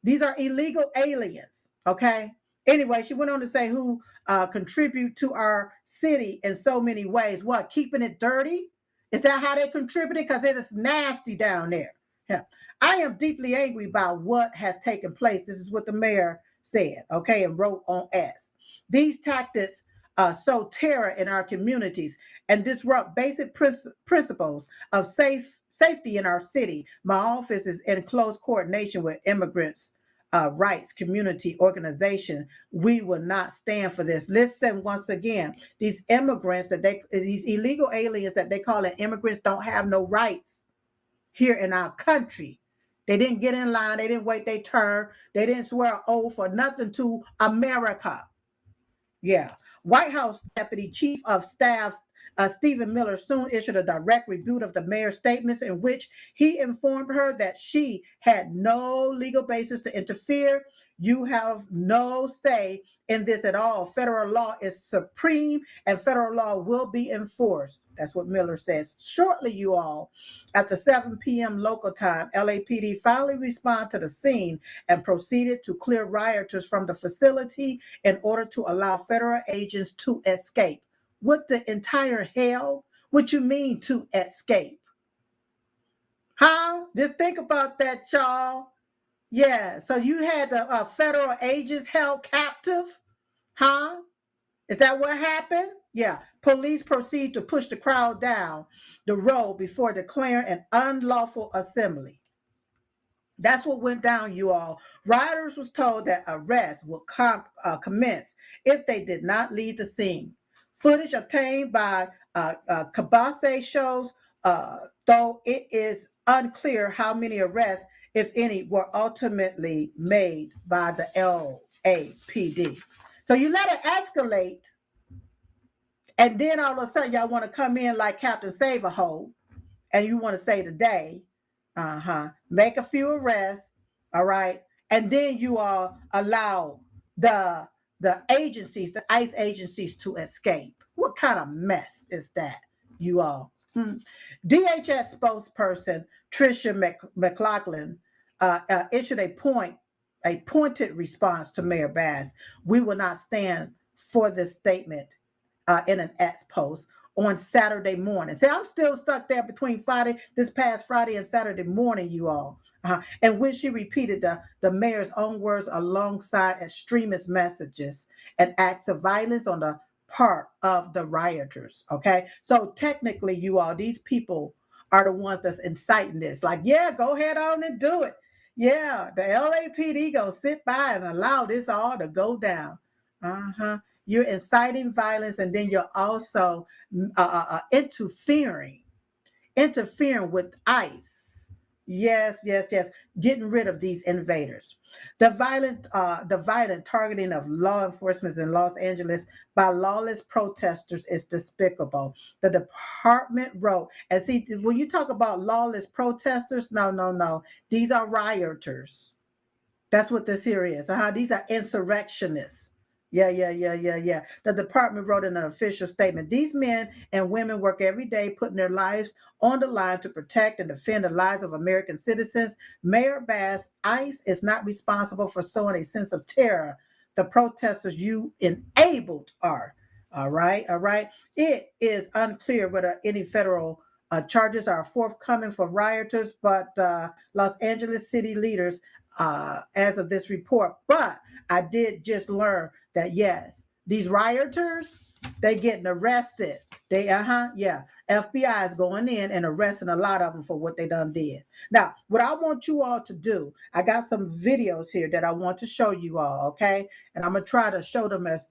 These are illegal aliens, okay?" Anyway, she went on to say who contribute to our city in so many ways. What, keeping it dirty? Is that how they contributed? Because it is nasty down there. Yeah. I am deeply angry about what has taken place. This is what the mayor said, okay, and wrote on X. These tactics sow terror in our communities and disrupt basic principles of safety in our city. My office is in close coordination with immigrants rights community organization. We will not stand for this. Listen, once again, these immigrants these illegal aliens that they call it immigrants don't have no rights here in our country. They didn't get in line. They didn't wait their turn. They didn't swear an oath or nothing to America. Yeah. White House Deputy Chief of Staff Stephen Miller soon issued a direct rebuke of the mayor's statements in which he informed her that she had no legal basis to interfere. You have no say in this at all. Federal law is supreme and federal law will be enforced. That's what Miller says. Shortly, you all, at the 7 p.m. local time, LAPD finally responded to the scene and proceeded to clear rioters from the facility in order to allow federal agents to escape. What the entire hell? What you mean to escape? Huh? Just think about that, y'all. Yeah, so you had the federal agents held captive? Huh? Is that what happened? Yeah. Police proceed to push the crowd down the road before declaring an unlawful assembly. That's what went down, you all. Rioters was told that arrests would commence if they did not leave the scene. Footage obtained by Kabase shows, though it is unclear how many arrests, if any, were ultimately made by the LAPD. So you let it escalate, and then all of a sudden y'all want to come in like Captain Save-A-Hole, and you want to say today, make a few arrests, all right, and then you all allow the agencies, the ICE agencies, to escape. What kind of mess is that, you all? DHS spokesperson Tricia McLaughlin issued a pointed response to Mayor Bass. We will not stand for this statement in an X post on Saturday morning. See, I'm still stuck there between this past Friday and Saturday morning, you all. And when she repeated the mayor's own words alongside extremist messages and acts of violence on the part of the rioters. Okay, so technically, you all, these people are the ones that's inciting this. Like, yeah, go ahead on and do it. Yeah, the LAPD gonna sit by and allow this all to go down. You're inciting violence, and then you're also interfering with ICE. Yes, getting rid of these invaders. The violent targeting of law enforcement in Los Angeles by lawless protesters is despicable. The department wrote, and see, when you talk about lawless protesters, no, these are rioters. That's what this here is. These are insurrectionists. Yeah. The department wrote in an official statement, these men and women work every day putting their lives on the line to protect and defend the lives of American citizens. Mayor Bass, ICE is not responsible for sowing a sense of terror. The protesters you enabled are. All right. It is unclear whether any federal charges are forthcoming for rioters, but Los Angeles city leaders, as of this report. But I did just learn that, yes, these rioters, they getting arrested. FBI is going in and arresting a lot of them for what they done did. Now, what I want you all to do, I got some videos here that I want to show you all, okay? And I'm going to try to show them as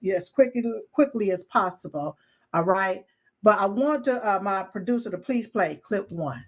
quickly as possible, all right? But I want my producer to please play clip 1.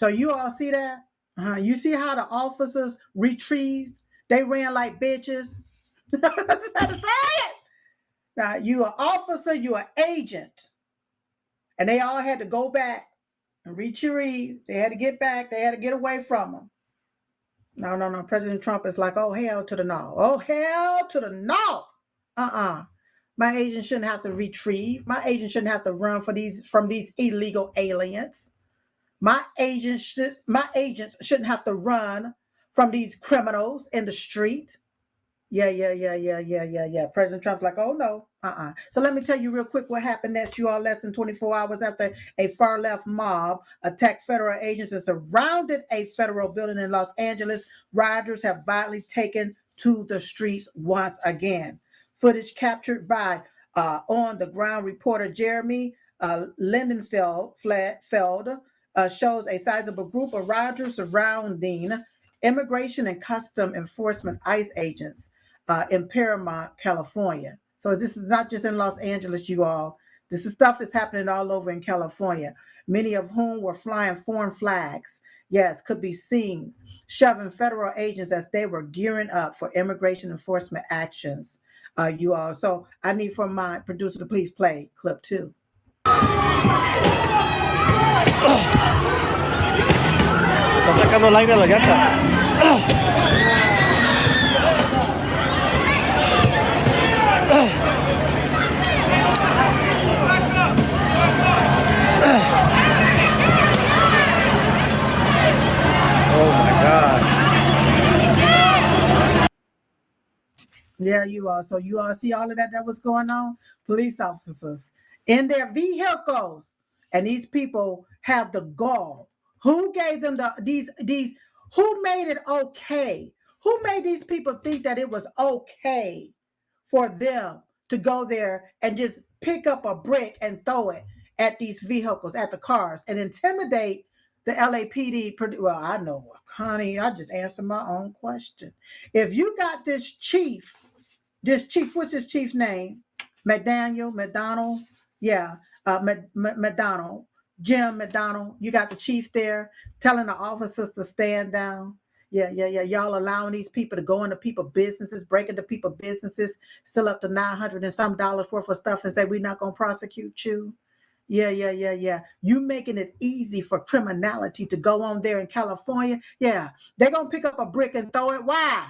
So you all see that? You see how the officers retrieved? They ran like bitches. That's how to say it. Now, you are officer, you are agent. And they all had to go back and retrieve. They had to get back. They had to get away from them. No. President Trump is like, oh, hell to the no. Oh, hell to the no. My agent shouldn't have to retrieve. My agent shouldn't have to run from these illegal aliens. My agents shouldn't have to run from these criminals in the street. Yeah. President Trump's like, oh no. So let me tell you real quick what happened next. You all, less than 24 hours after a far left mob attacked federal agents and surrounded a federal building in Los Angeles, rioters have violently taken to the streets once again. Footage captured by on the ground reporter Jeremy Lindenfeld shows a sizable group of rioters surrounding immigration and custom enforcement ICE agents in Paramount, California. So this is not just in Los Angeles, you all. This is stuff is happening all over in California, many of whom were flying foreign flags. Yes, could be seen shoving federal agents as they were gearing up for immigration enforcement actions. You all. So I need for my producer to please play clip 2. Está sacando el aire a la llanta. Oh my God. Yeah, you all. So you all see all of that was going on? Police officers in their vehicles, and these people have the gall. Who gave them these? Who made it okay? Who made these people think that it was okay for them to go there and just pick up a brick and throw it at these vehicles, at the cars, and intimidate the LAPD? Well, I know, honey, I just answered my own question. If you got this chief, what's his chief's name? McDonald? Yeah, McDonald. Jim McDonald, you got the chief there telling the officers to stand down. Yeah. Y'all allowing these people to go into people's businesses, break into people's businesses, still up to $900 and some worth of stuff and say, we're not going to prosecute you. Yeah. You making it easy for criminality to go on there in California. Yeah, they're going to pick up a brick and throw it. Why?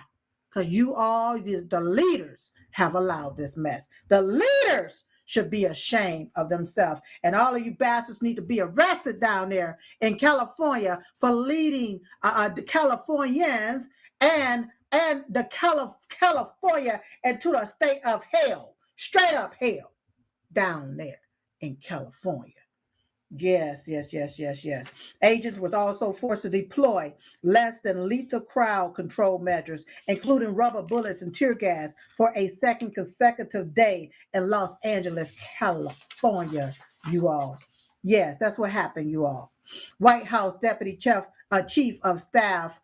Because you all, the leaders, have allowed this mess. The leaders should be ashamed of themselves. And all of you bastards need to be arrested down there in California for leading the Californians and the California into the state of hell, straight up hell down there in California. Yes. Agents was also forced to deploy less than lethal crowd control measures, including rubber bullets and tear gas, for a second consecutive day in Los Angeles, California, you all. Yes, that's what happened, you all. White House Deputy Chief of Staff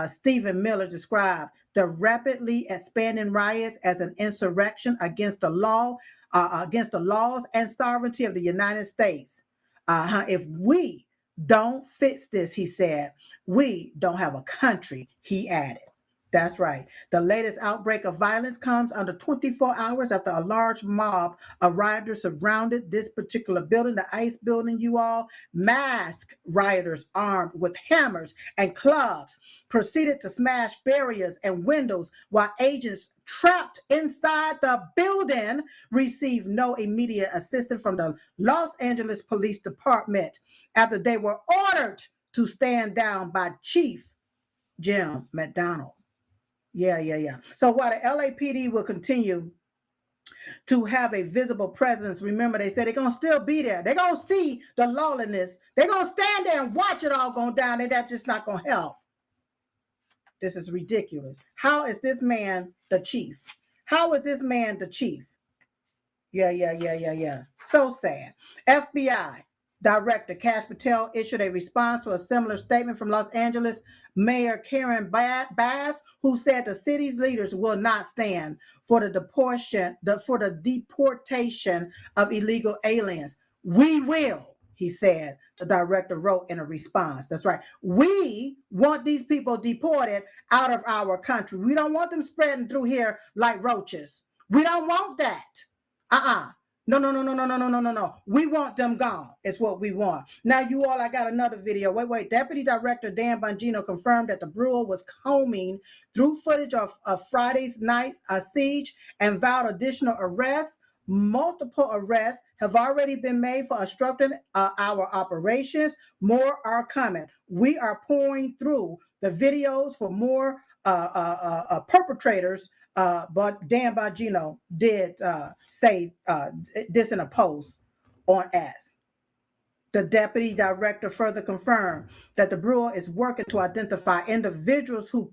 Stephen Miller described the rapidly expanding riots as an insurrection against the laws and sovereignty of the United States. If we don't fix this, he said, we don't have a country, he added. That's right. The latest outbreak of violence comes under 24 hours after a large mob of rioters surrounded this particular building, the ICE building, you all. Masked rioters armed with hammers and clubs proceeded to smash barriers and windows, while agents trapped inside the building received no immediate assistance from the Los Angeles Police Department after they were ordered to stand down by Chief Jim McDonald. Yeah. So while the LAPD will continue to have a visible presence, remember, they said they're going to still be there. They're going to see the lawlessness. They're going to stand there and watch it all go down, and that's just not going to help. This is ridiculous. How is this man the chief? How is this man the chief? Yeah. So sad. FBI Director Kash Patel issued a response to a similar statement from Los Angeles Mayor Karen Bass, who said the city's leaders will not stand for the deportation of illegal aliens. We will, he said, the director wrote in a response. That's right. We want these people deported out of our country. We don't want them spreading through here like roaches. We don't want that. No, no, no, no, no, no, no, no, no, no. We want them gone. It's what we want. Now, you all, I got another video. Wait. Deputy Director Dan Bongino confirmed that the Bureau was combing through footage of Friday's night's siege and vowed additional arrests. Multiple arrests have already been made for obstructing our operations. More are coming. We are pouring through the videos for more perpetrators. But Dan Bongino did say this in a post on X. The deputy director further confirmed that the Bureau is working to identify individuals who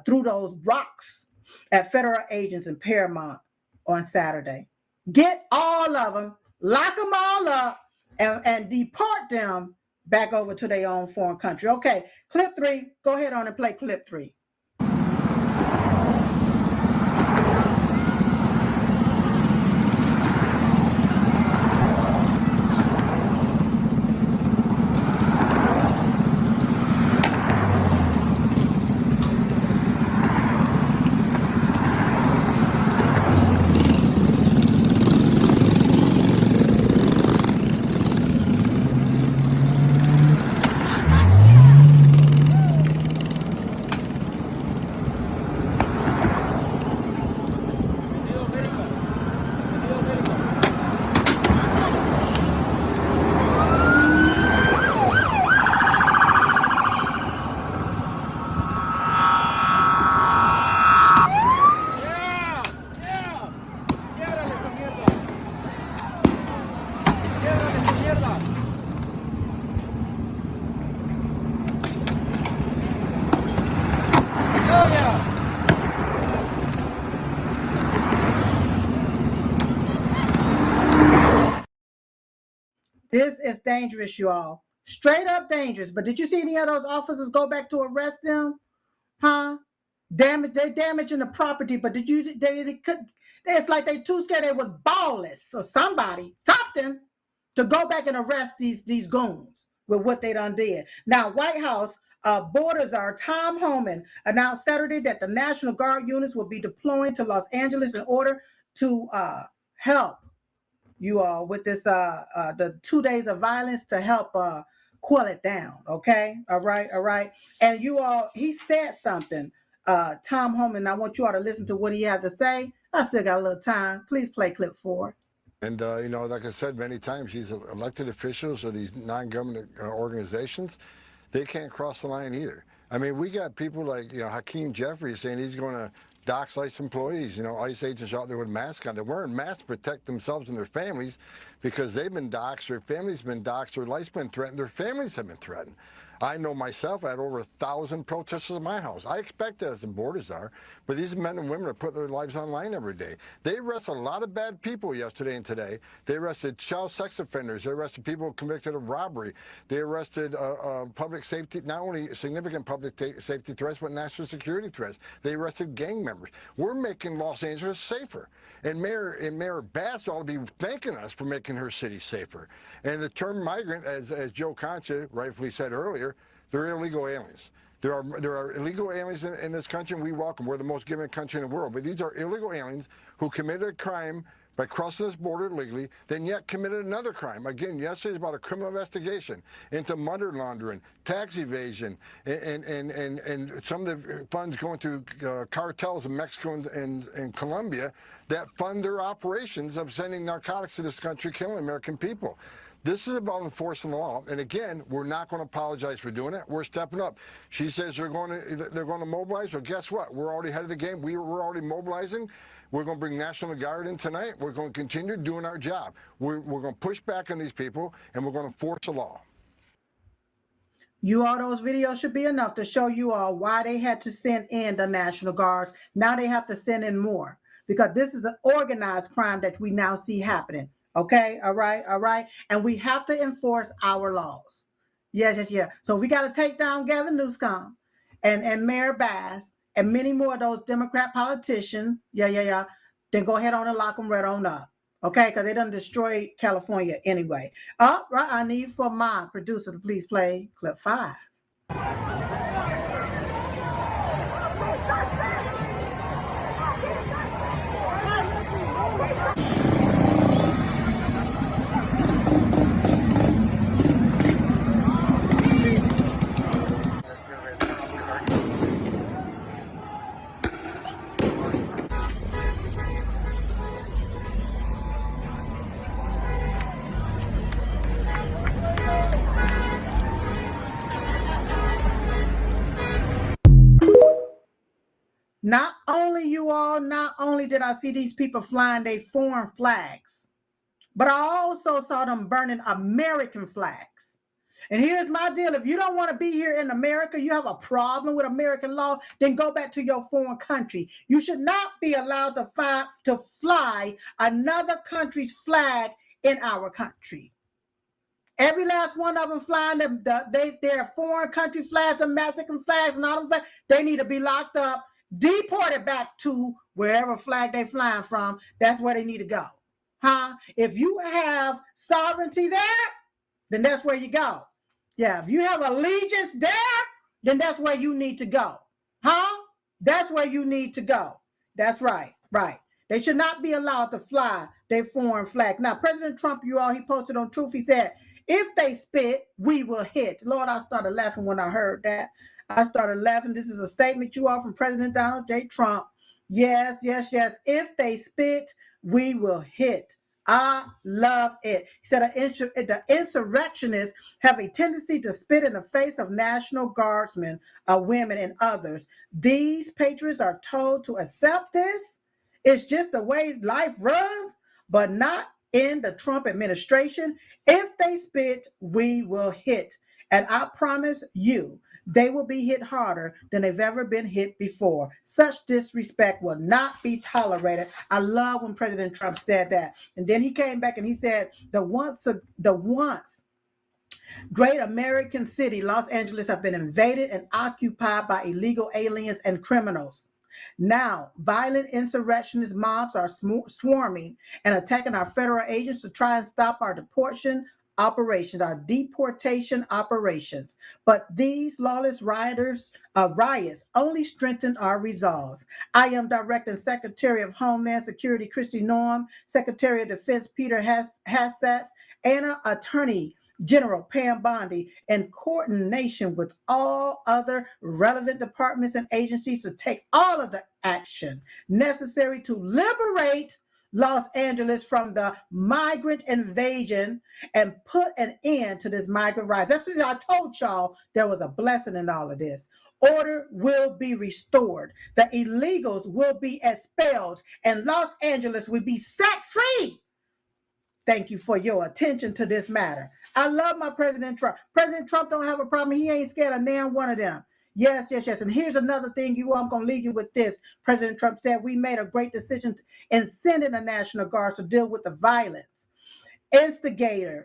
threw those rocks at federal agents in Paramount on Saturday. Get all of them, lock them all up, and deport them back over to their own foreign country. Okay, clip 3. Go ahead on and play clip 3. This is dangerous, you all. Straight up dangerous. But did you see any of those officers go back to arrest them? Huh? They damaging the property, but did you? They could. It's like they too scared. They was ballless or something to go back and arrest these goons with what they done did. Now, White House Borders Czar Tom Homan announced Saturday that the National Guard units will be deploying to Los Angeles in order to help you all with this the 2 days of violence to help cool it down. Okay, all right. And you all, he said something. Tom Homan, I want you all to listen to what he had to say. I still got a little time. Please play clip 4. And, like I said many times, these elected officials or these non-government organizations, they can't cross the line either. I mean, we got people like, Hakeem Jeffries saying he's going to dox ICE employees, ICE agents out there with masks on. They're wearing masks to protect themselves and their families because they've been doxxed, their families been doxxed, their life's been threatened, their families have been threatened. I know myself, I had over 1,000 protesters at my house. I expect that as the borders are, but these men and women are putting their lives online every day. They arrested a lot of bad people yesterday and today. They arrested child sex offenders. They arrested people convicted of robbery. They arrested public safety, not only significant public safety threats, but national security threats. They arrested gang members. We're making Los Angeles safer. And Mayor Bass ought to be thanking us for making her city safer. And the term migrant, as Joe Concha rightfully said earlier, they're illegal aliens. There are illegal aliens in this country, and we welcome. We're the most giving country in the world. But these are illegal aliens who committed a crime by crossing this border illegally, then yet committed another crime. Again, yesterday's about a criminal investigation into money laundering, tax evasion, and some of the funds going to cartels in Mexico and Colombia that fund their operations of sending narcotics to this country, killing American people. This is about enforcing the law, and again, we're not going to apologize for doing it. We're stepping up. She says they're going to mobilize. Well, guess what? We're already ahead of the game. We're already mobilizing. We're going to bring National Guard in tonight. We're going to continue doing our job. We're going to push back on these people, and we're going to enforce the law. You all, those videos should be enough to show you all why they had to send in the National Guards. Now they have to send in more because this is an organized crime that we now see happening. Okay, all right. And we have to enforce our laws. Yes. So we got to take down Gavin Newsom and Mayor Bass and many more of those Democrat politicians. Yeah. Then go ahead on and lock them right on up. Okay, because they done destroyed California anyway. Right, I need for my producer to please play clip 5. Not only did I see these people flying their foreign flags, but I also saw them burning American flags. And here's my deal. If you don't want to be here in America, you have a problem with American law, then go back to your foreign country. You should not be allowed to fly another country's flag in our country. Every last one of them flying their foreign country flags and Mexican flags and all them flags, they need to be locked up, deported back to wherever flag they flying from. That's where they need to go. If you have sovereignty there, then that's where you go. Yeah, if you have allegiance there, then that's where you need to go. That's where you need to go. That's right. They should not be allowed to fly their foreign flag. Now, President Trump, he posted on Truth, he said, if they spit, we will hit. Lord, I started laughing when I heard that. I started laughing. This is a statement, from President Donald J. Trump. Yes. If they spit, we will hit. I love it. He said the insurrectionists have a tendency to spit in the face of National Guardsmen, women, and others. These patriots are told to accept this. It's just the way life runs, but not in the Trump administration. If they spit, we will hit. And I promise you, they will be hit harder than they've ever been hit before. Such disrespect will not be tolerated. I love when President Trump said that. And then he came back and he said, the once great American city, Los Angeles, have been invaded and occupied by illegal aliens and criminals. Now, violent insurrectionist mobs are swarming and attacking our federal agents to try and stop our deportation operations. But these lawless riots only strengthen our resolves. I am directing Secretary of Homeland Security Kristi Noem, Secretary of Defense Peter Hassett, and Attorney General Pam Bondi, in coordination with all other relevant departments and agencies, to take all of the action necessary to liberate Los Angeles from the migrant invasion and put an end to this migrant rise. That's what I told y'all. There was a blessing in all of this. Order will be restored. The illegals will be expelled, and Los Angeles will be set free. Thank you for your attention to this matter. I love my President Trump. President Trump don't have a problem. He ain't scared of damn one of them. Yes. And here's another thing, I'm going to leave you with this. President Trump said, we made a great decision in sending the National Guard to deal with the violence. Instigated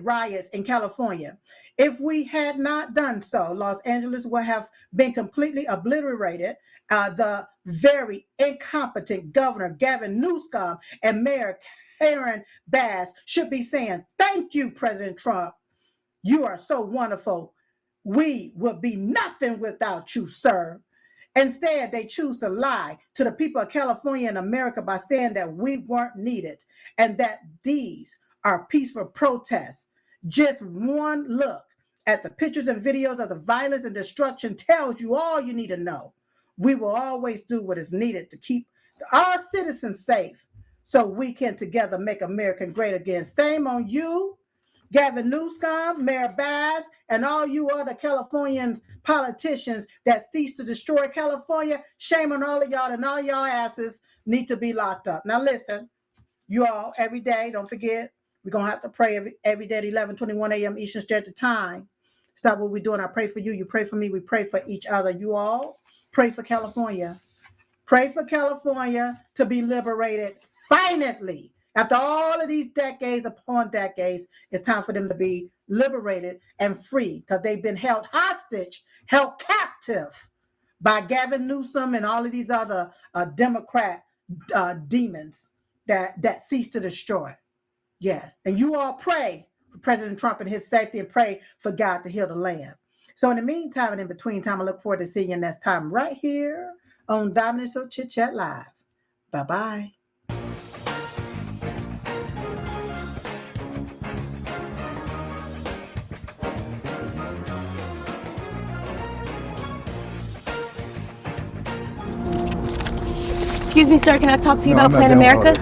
riots in California. If we had not done so, Los Angeles would have been completely obliterated. The very incompetent Governor Gavin Newsom and Mayor Karen Bass should be saying, thank you, President Trump. You are so wonderful. We would be nothing without you, sir. Instead, they choose to lie to the people of California and America by saying that we weren't needed and that these are peaceful protests. Just one look at the pictures and videos of the violence and destruction tells you all you need to know. We will always do what is needed to keep our citizens safe so we can together make America great again. Same on you, Gavin Newsom, Mayor Bass, and all you other Californians, politicians that cease to destroy California. Shame on all of y'all, and all y'all asses need to be locked up. Now listen, you all, every day, don't forget, we're going to have to pray every day at 11:21 a.m. Eastern Standard Time. It's not what we're doing. I pray for you. You pray for me. We pray for each other. You all pray for California. Pray for California to be liberated finally. After all of these decades upon decades, it's time for them to be liberated and free because they've been held hostage, held captive by Gavin Newsom and all of these other Democrat demons. that cease to destroy. Yes. And you all pray for President Trump and his safety and pray for God to heal the land. So in the meantime and in between time, I look forward to seeing you next time right here on Dominant Show Chit Chat Live. Bye-bye. Excuse me, sir, can I talk to you about Plan America?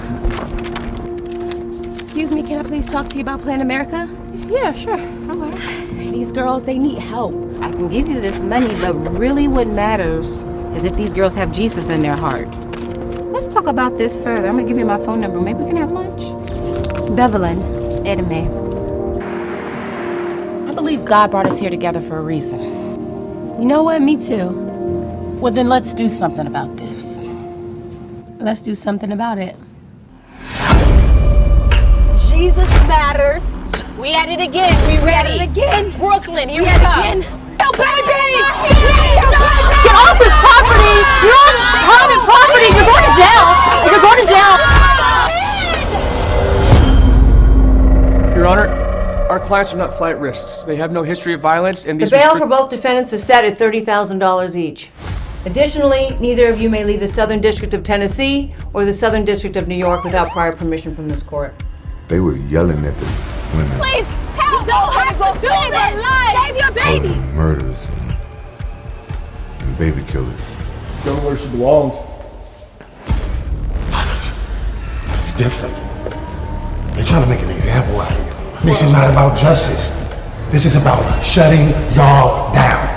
Excuse me, can I please talk to you about Plan America? Yeah, sure. These girls, they need help. I can give you this money, but really what matters is if these girls have Jesus in their heart. Let's talk about this further. I'm gonna give you my phone number. Maybe we can have lunch. Bevelin. Edme. I believe God brought us here together for a reason. You know what? Me too. Well, then let's do something about this. Let's do something about it. Jesus matters. We at it again. We ready. At it again. Brooklyn, here we At it go. again. Yo, baby! Get off this property! You're on private property! You're going to jail! You're going to jail! Your Honor, our clients are not flight risks. They have no history of violence, and The bail for both defendants is set at $30,000 each. Additionally, neither of you may leave the Southern District of Tennessee or the Southern District of New York without prior permission from this court. They were yelling at the women. Please, help! You don't have to do this! Save your babies! Calling them murderers and baby killers. Go where she belongs. It's different. They're trying to make an example out of you. This is not about justice. This is about shutting y'all down.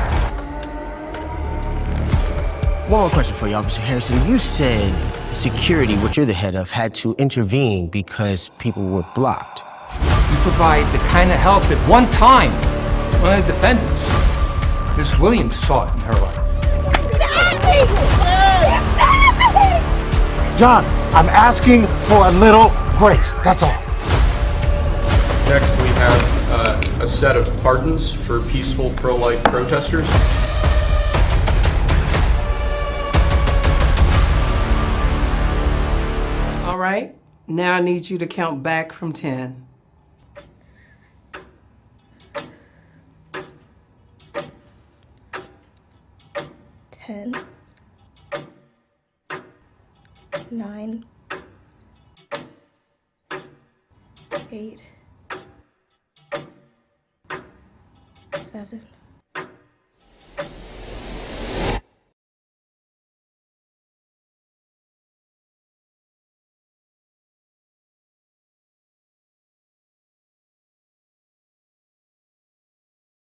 One more question for you, Officer Harrison. You said security, which you're the head of, had to intervene because people were blocked. You provide the kind of help that one time, one of the defendants, Miss Williams, sought in her life. John, I'm asking for a little grace. That's all. Next, we have a set of pardons for peaceful pro-life protesters. All right, now I need you to count back from 10. 10, 9, 8, 7,